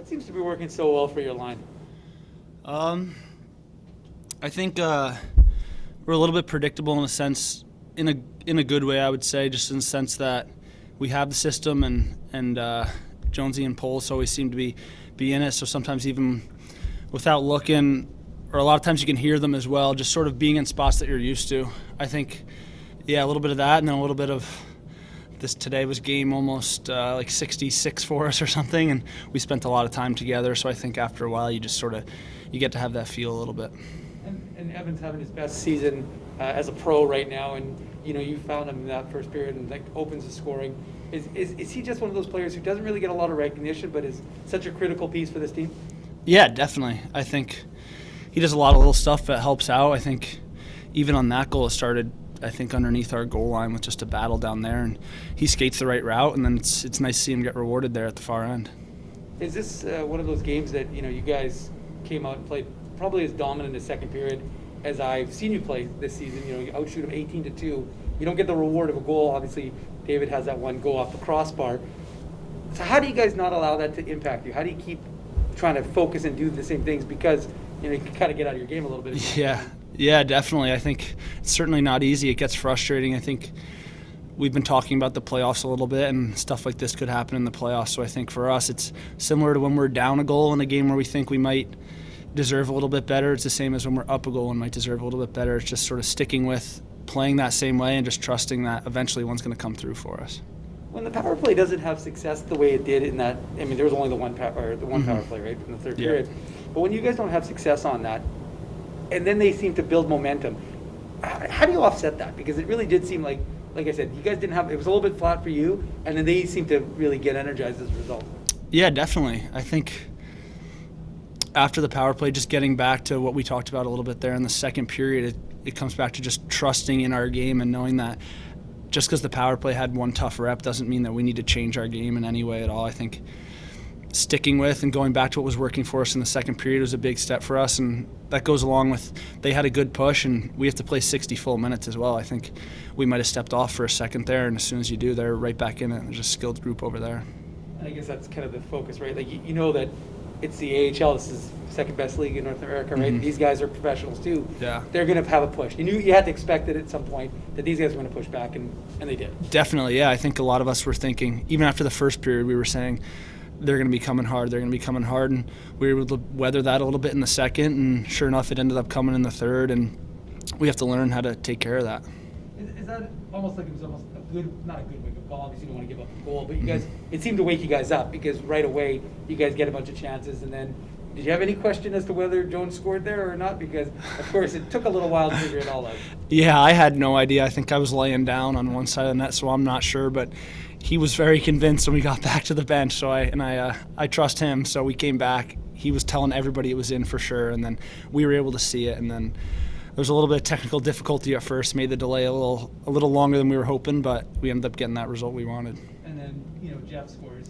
What seems to be working so well for your line? I think we're a little bit predictable in a sense, in a good way, I would say, just in the sense that we have the system and Jonesy and Polis always seem to be in it. So sometimes even without looking, or a lot of times you can hear them as well, just sort of being in spots that you're used to. I think, yeah, a little bit of that, and then a little bit of this. Today was game almost like 66 for us or something, and we spent a lot of time together. So I think after a while you just sort of you get to have that feel a little bit. And Evan's having his best season as a pro right now, and you found him in that first period and like opens the scoring. Is he just one of those players who doesn't really get a lot of recognition, but is such a critical piece for this team? Yeah, definitely. I think he does a lot of little stuff that helps out. I think even on that goal, it started, I think, underneath our goal line with just a battle down there, and he skates the right route, and then it's nice to see him get rewarded there at the far end. Is this one of those games that you guys came out and played probably as dominant in the second period as I've seen you play this season? You outshoot them 18-2. You don't get the reward of a goal. Obviously, David has that one goal off the crossbar. So how do you guys not allow that to impact you? How do you keep trying to focus and do the same things, because you can kind of get out of your game a little bit? Yeah, definitely. I think it's certainly not easy. It gets frustrating. I think we've been talking about the playoffs a little bit, and stuff like this could happen in the playoffs. So I think for us, it's similar to when we're down a goal in a game where we think we might deserve a little bit better. It's the same as when we're up a goal and might deserve a little bit better. It's just sort of sticking with playing that same way and just trusting that eventually one's going to come through for us. When the power play doesn't have success the way it did in that, I mean, there was only the one power play, right, in the third period. But when you guys don't have success on that, and then they seem to build momentum, how do you offset that? Because it really did seem like I said, you guys didn't have, it was a little bit flat for you, and then they seem to really get energized as a result. Yeah, definitely. I think after the power play, just getting back to what we talked about a little bit there in the second period, it comes back to just trusting in our game and knowing that just because the power play had one tough rep doesn't mean that we need to change our game in any way at all. I think sticking with and going back to what was working for us in the second period was a big step for us, and that goes along with they had a good push and we have to play 60 full minutes as well. I think we might have stepped off for a second there, and as soon as you do, they're right back in it. There's a skilled group over there. And I guess that's kind of the focus, right? Like you know that it's the AHL. This is second best league in North America, right? Mm-hmm. These guys are professionals too. Yeah, they're going to have a push. You had to expect it at some point that these guys were going to push back, and they did. Definitely, yeah. I think a lot of us were thinking, even after the first period, we were saying they're going to be coming hard. They're going to be coming hard, and we were able to weather that a little bit in the second. And sure enough, it ended up coming in the third, and we have to learn how to take care of that. Is that almost like it was almost a good, not a good wake-up call? Obviously, you don't want to give up the goal, but you guys, it seemed to wake you guys up because right away you guys get a bunch of chances, and then. Did you have any question as to whether Jones scored there or not? Because, of course, it took a little while to figure it all out. Yeah, I had no idea. I think I was laying down on one side of the net, so I'm not sure. But he was very convinced when we got back to the bench, so I trust him. So we came back. He was telling everybody it was in for sure, and then we were able to see it. And then there was a little bit of technical difficulty at first, made the delay a little longer than we were hoping, but we ended up getting that result we wanted. And then, Jeff scores,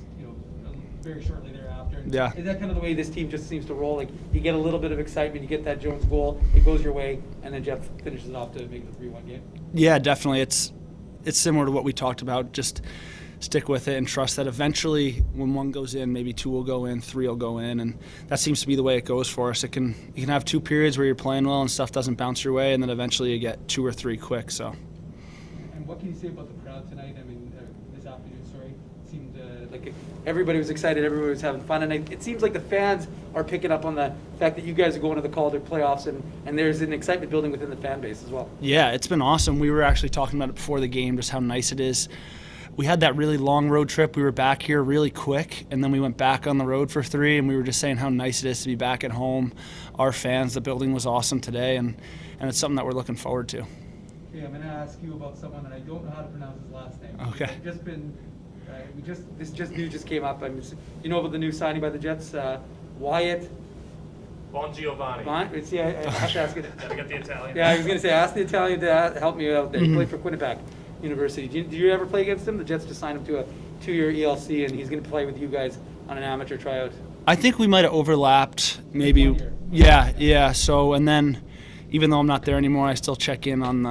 very shortly thereafter. And yeah. Is that kind of the way this team just seems to roll? Like, you get a little bit of excitement, you get that Jones goal, it goes your way, and then Jeff finishes it off to make it a 3-1 game? Yeah, definitely. It's similar to what we talked about. Just stick with it and trust that eventually when one goes in, maybe two will go in, three will go in, and that seems to be the way it goes for us. You can have 2 periods where you're playing well and stuff doesn't bounce your way, and then eventually you get 2 or 3 quick. So. And what can you say about the crowd tonight? I mean, this afternoon, sorry, seemed like everybody was excited, everybody was having fun, and it seems like the fans are picking up on the fact that you guys are going to the Calder playoffs, and there's an excitement building within the fan base as well. Yeah, it's been awesome. We were actually talking about it before the game, just how nice it is. We had that really long road trip. We were back here really quick, and then we went back on the road for 3, and we were just saying how nice it is to be back at home. Our fans, the building was awesome today, and it's something that we're looking forward to. Okay, I'm going to ask you about someone that I don't know how to pronounce his last name. Okay. I've just been, this news just came up. About the new signing by the Jets, Wyatt. Bon Giovanni. See, I have to ask it. Gotta get the Italian. Yeah, I was going to say, ask the Italian to help me out there. He played for Quinnipiac University. Did you ever play against him? The Jets just signed him to a 2-year ELC, and he's going to play with you guys on an amateur tryout. I think we might have overlapped, maybe. Yeah. So, and then, even though I'm not there anymore, I still check in on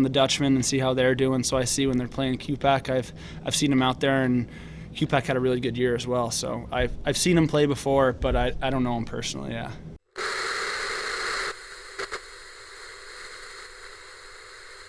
the Dutchman and see how they're doing. So I see when they're playing QPAC. I've seen them out there, and Hupek had a really good year as well. So I've seen him play before, but I don't know him personally. Yeah.